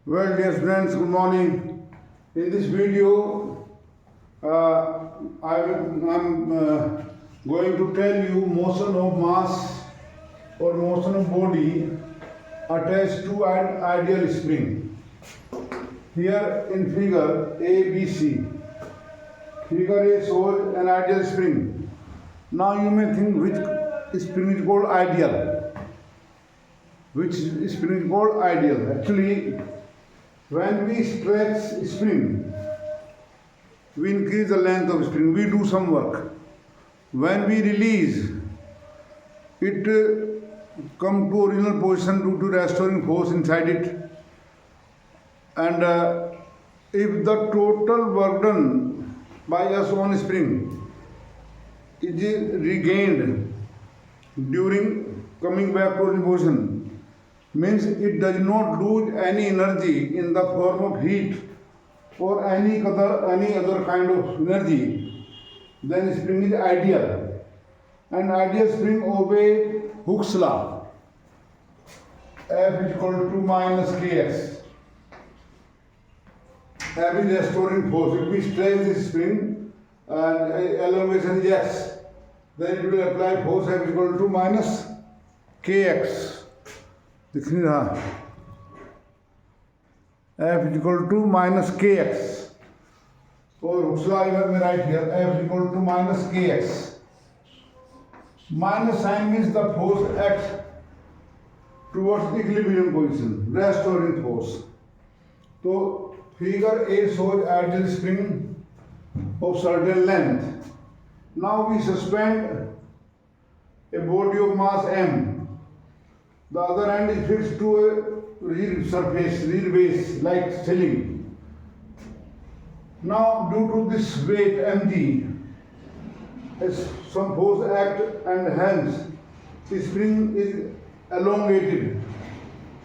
Well, dear students, good morning. In this video, I'm going to tell you motion of mass or motion of body attached to an ideal spring. Here in figure A, B, C, figure A shows an ideal spring. Now you may think which spring is called ideal. Which spring is called ideal? Actually, when we stretch spring, we increase the length of spring, we do some work. When we release, it come to original position due to restoring force inside it. And if the total work done by us on spring is regained during coming back to original position, means it does not lose any energy in the form of heat or any other kind of energy, then spring is ideal. And ideal spring obey Hooke's law. F is equal to minus kx. F is restoring force. If we stretch this spring and elongation is x, then it will apply force F is equal to minus kx. दिख नहीं रहा F is equal to minus kx और Hooke's law में right here F is equal to minus kx. Minus sign means the force acts towards equilibrium position, restoring force. So figure A shows ideal spring of certain length. Now we suspend a body of mass m. The other end is fixed to a real surface, real base, like ceiling. Now, due to this weight mg, some force act and hence the spring is elongated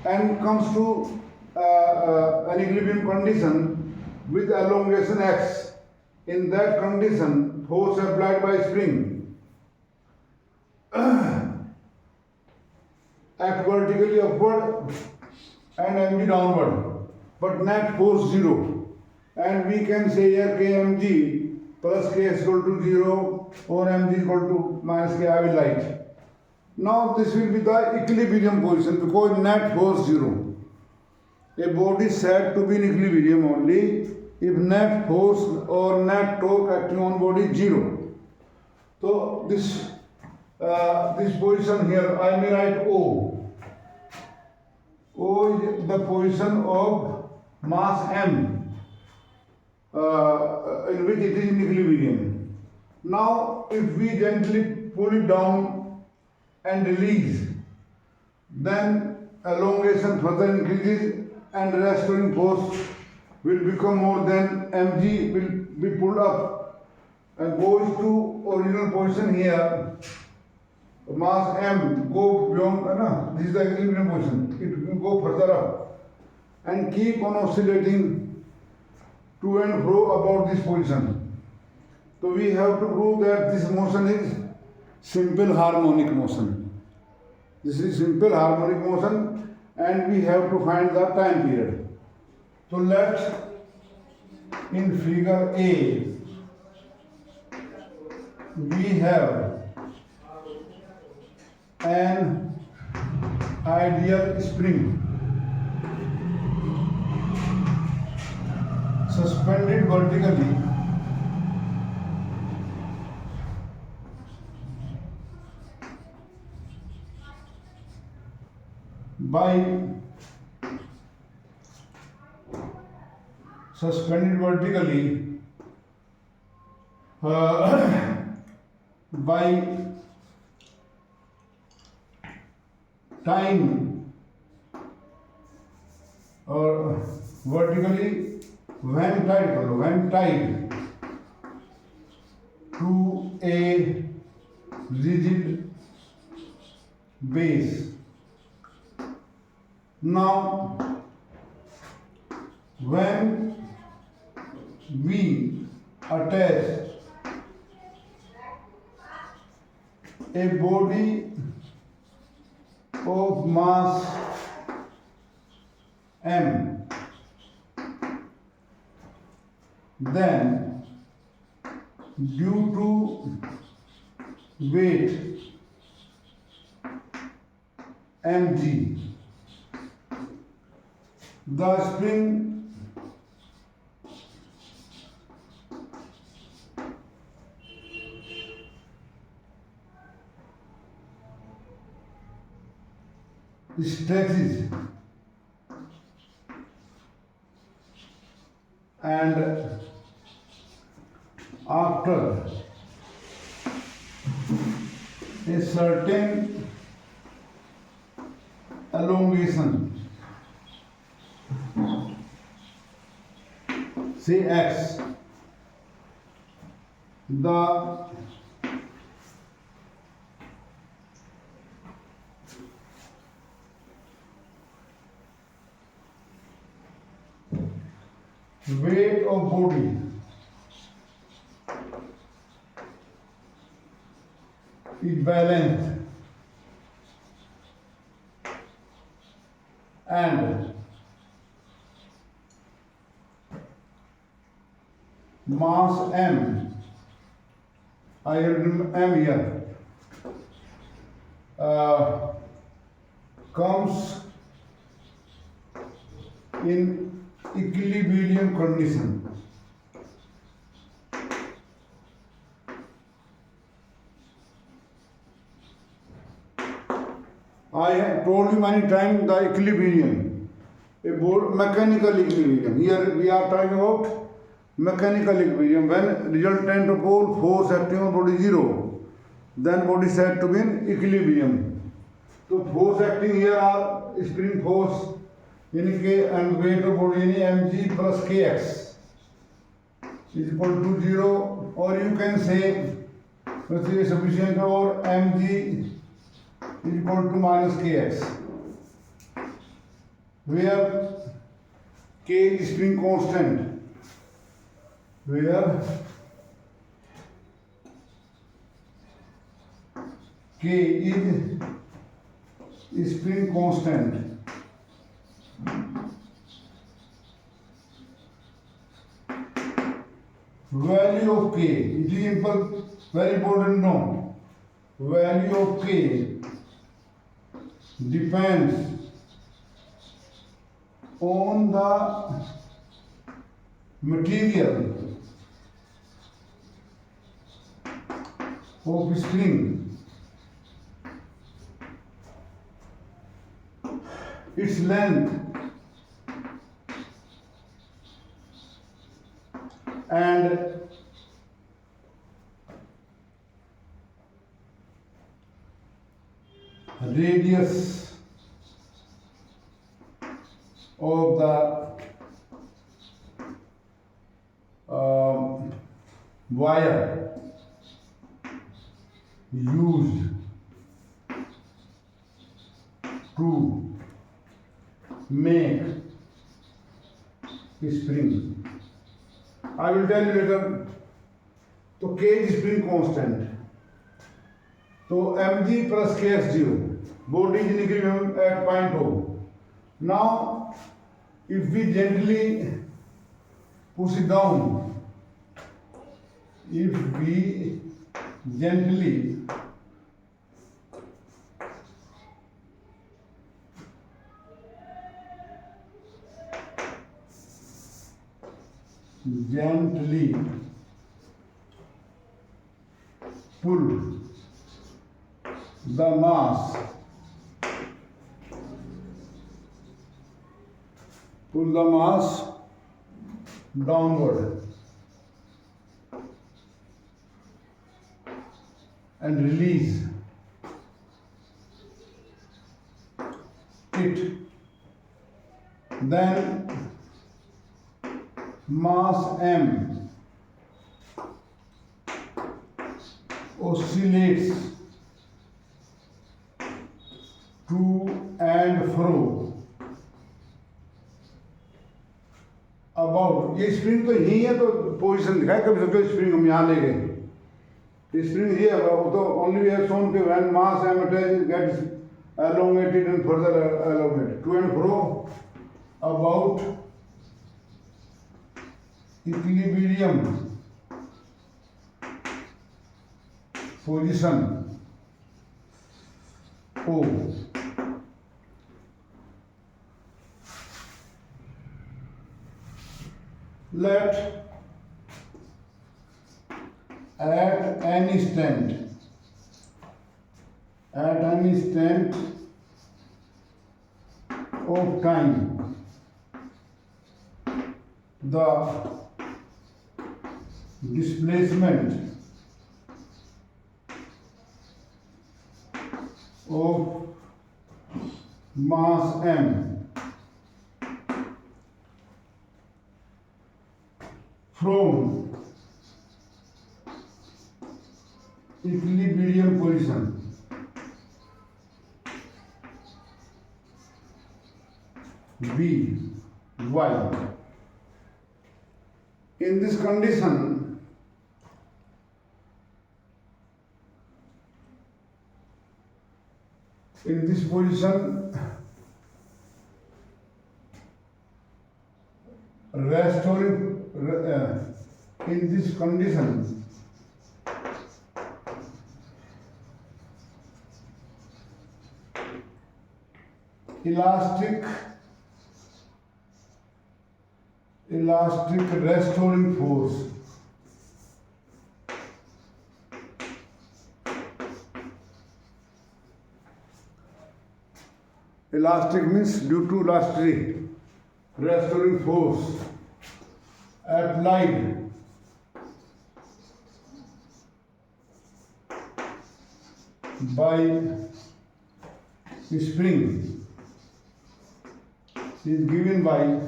and comes to an equilibrium condition with elongation x. In that condition, force applied by spring act vertically upward and mg downward, but net force 0. And we can say here kmg plus k is equal to 0 or mg equal to minus k. I will write. Now this will be the equilibrium position because net force 0. A body is said to be in equilibrium only if net force or net torque acting on body is 0. So this position here I may write O. O is the position of mass m in which it is in equilibrium. Now if we gently pull it down and release, then elongation further increases and restoring force will become more than mg will be pulled up and goes to original position here. Mass m go beyond, this is the equilibrium position, it will go further up and keep on oscillating to and fro about this position. So we have to prove that this motion is simple harmonic motion. This is simple harmonic motion and we have to find the time period. So let's, in figure A, we have an ideal spring suspended vertically by time or vertically when tied to a rigid base. Now when we attach a body of mass m then due to weight mg, the spring stretches and after a certain elongation, say x, the weight of body is balanced and mass m, I have written m here, comes in equilibrium condition. I have told you many times the equilibrium, about mechanical equilibrium. Here we are talking about mechanical equilibrium. When resultant pole force acting on body 0, then body said to be in equilibrium. So force acting here are spring force in K and weight of body in mg plus kx is equal to 0, or you can say sufficient or mg is equal to minus kx, where k is spring constant, where k is spring constant. Value of k, it is very important to know. Value of k depends on the material of spring, its length and radius of the wire used to make spring. I will tell you later. So K is spring constant. So mg plus kx 0. Body is in equilibrium at point O. Now, if we gently push it down, if we gently pull the mass downward and release it, then mass m oscillates to and fro about, ये spring तो यही है, तो position दिखाए, कभी सोचो spring हम यहाँ ले गए, स्प्रिंग ये है, वो तो only we have shown कि when mass m gets elongated and further elongated to and fro about equilibrium position O. Let at any instant of time the displacement of mass m from equilibrium position B Y. In this condition, in this position, restoring in this condition, elastic restoring force elastic means due to elastic restoring force applied by spring is given by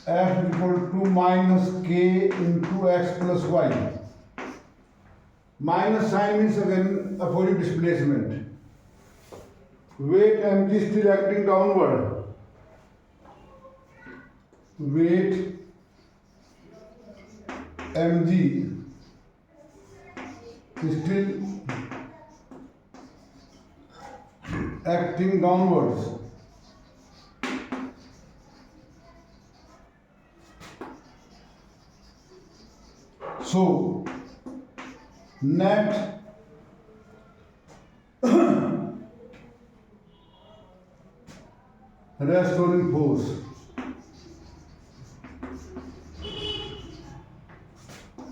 F equal to minus k into x plus y. Minus sign means again opposite displacement. Weight mg is still acting downward. Weight mg is still acting downwards. So, net restoring force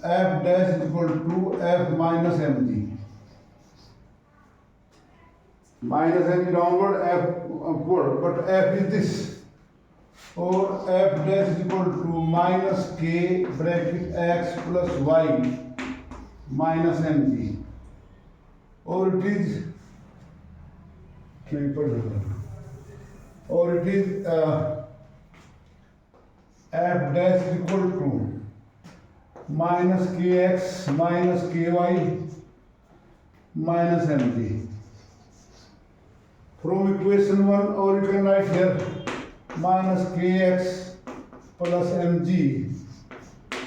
F dash is equal to F minus mg. Minus mg downward, F upward, but F is this. Or F dash is equal to minus k bracket x plus y minus mg. Or it is F dash is equal to minus kx minus ky minus mg. From equation 1, or you can write here minus kx plus mg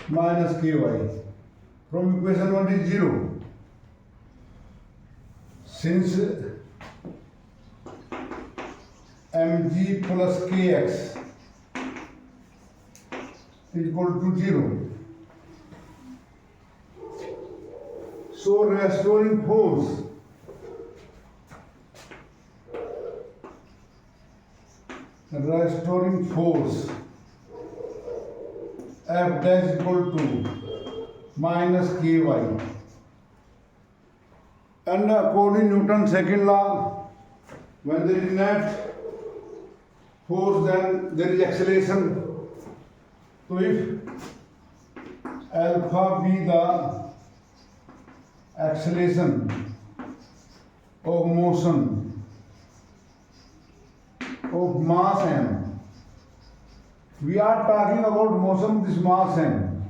minus ky. From equation 1 is 0. Since mg plus kx is equal to 0. So restoring force F dash equal to minus ky. And according to Newton's second law, when there is net force, then there is acceleration. So if alpha be the acceleration of motion of mass m, we are talking about motion of this mass m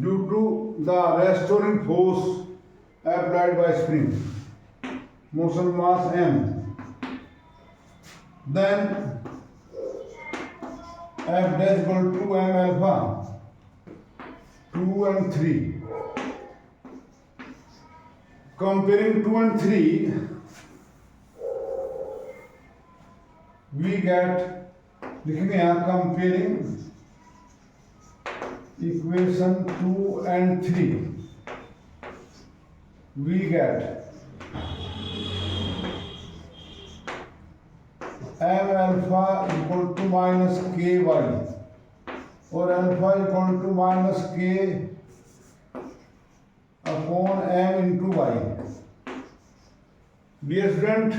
due to the restoring force applied by spring, motion mass m, then F dash equal to m alpha 2 and 3. Comparing 2 and 3, we get लिखेंगे यहाँ comparing equation 2 and 3 we get m alpha equal to minus ky और alpha equal to minus k upon m into y. Dear student,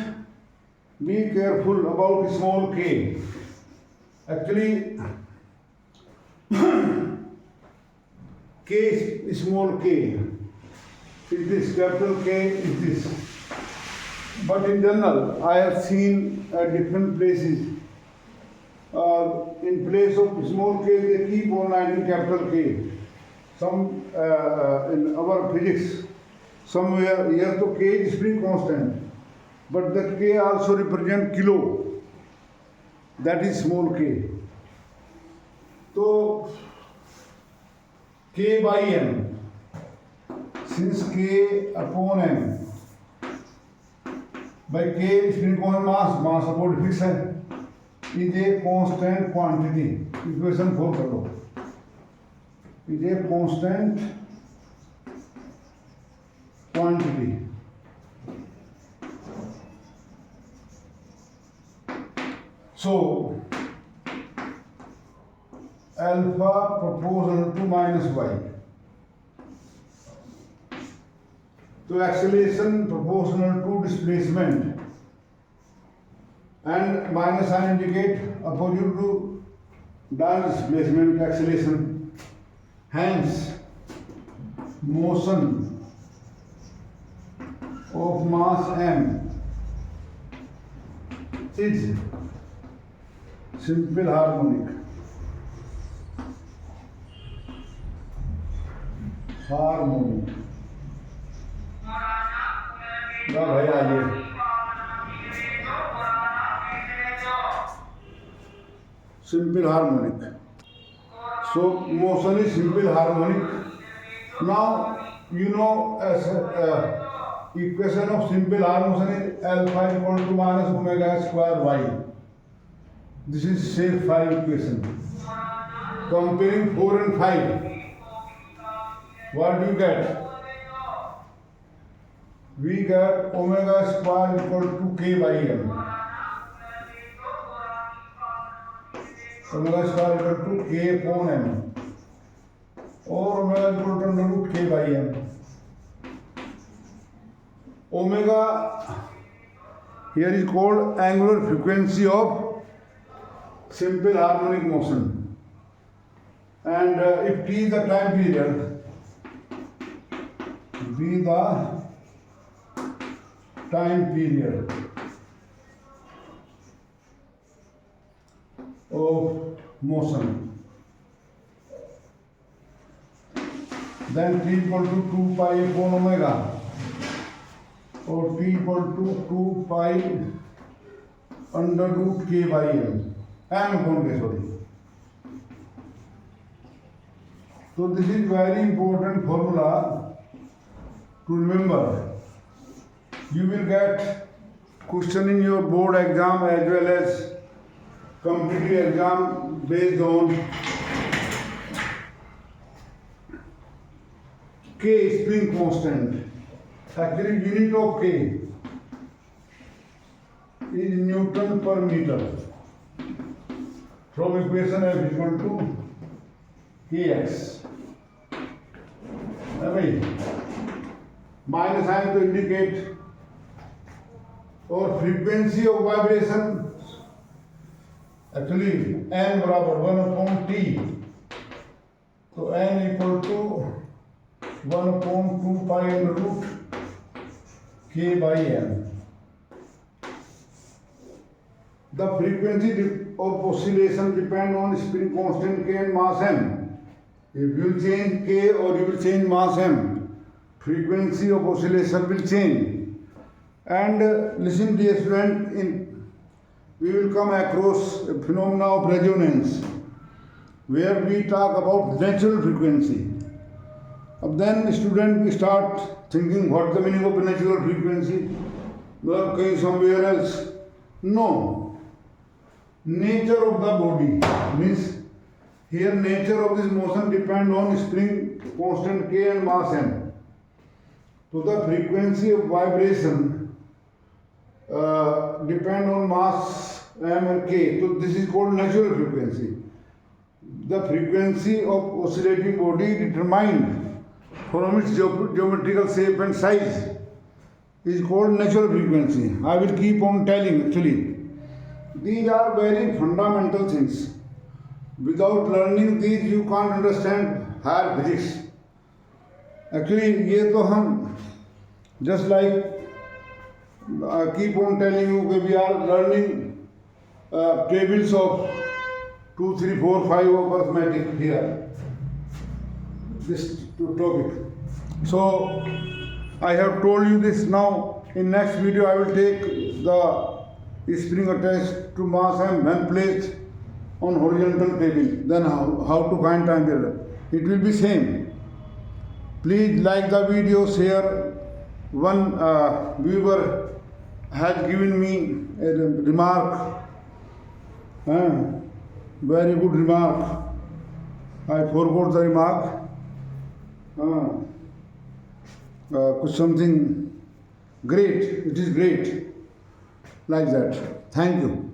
be careful about small k. Actually k is small k. Is this capital K? Is this? But in general, I have seen at different places. In place of small k, they keep on writing capital K. Some in our physics, somewhere here to k is pretty constant, but that k also represent kilo. That is small k. So k by m. Since k upon m by k spin constant mass support fix है, is a constant quantity. Equation 4 कर लो. Is a constant quantity. So alpha proportional to minus y. So acceleration proportional to displacement, and minus sign indicate opposite to direct displacement acceleration. Hence, motion of mass m is simple harmonic. Harmonic. भाई आइए. Simple harmonic. So motion is simple harmonic. Now you know as equation of simple harmonic is alpha equal to minus omega square y. This is shape 5 equation. Comparing 4 and 5, what do you get? We get omega square equal to k by m. Omega square equal to k upon m. Or omega equal to under root k by m. Omega here is called angular frequency of simple harmonic motion. And if t is the time period, b the time period of motion, then t equal to 2 pi upon omega, or t equal to 2 pi under root k by m upon k, sorry. So this is very important formula to remember. You will get question in your board exam as well as competitive exam based on k spring constant. Actually unit of k is Newton per meter. From equation F is equal to kx. Minus sign to indicate और frequency of vibration actually n बराबर 1/t, तो n equal to 1/2 pi under root k by m. The frequency of oscillation depend on spring constant k and mass m. If you will change k or you will change mass m, frequency of oscillation will change. And listen dear student, we will come across a phenomena of resonance where we talk about natural frequency. Then student we start thinking what the meaning of natural frequency, well, somewhere else. No. nature of the body means here nature of this motion depend on spring constant K and mass M. So the frequency of vibration depend on mass M and K. So this is called natural frequency. The frequency of oscillating body determined from its geometrical shape and size is called natural frequency. I will keep on telling actually. These are very fundamental things. Without learning these you can't understand higher physics. Actually ये तो हम just like I keep on telling you that we are learning tables of 2, 3, 4, 5 of arithmetic here. This topic. So I have told you this now. In next video I will take the spring attached to mass and when placed on horizontal table. Then how to find time error. It will be same. Please like the video, share. One viewer has given me a remark. Very good remark. I forgot the remark. Something great. It is great. Like that. Thank you.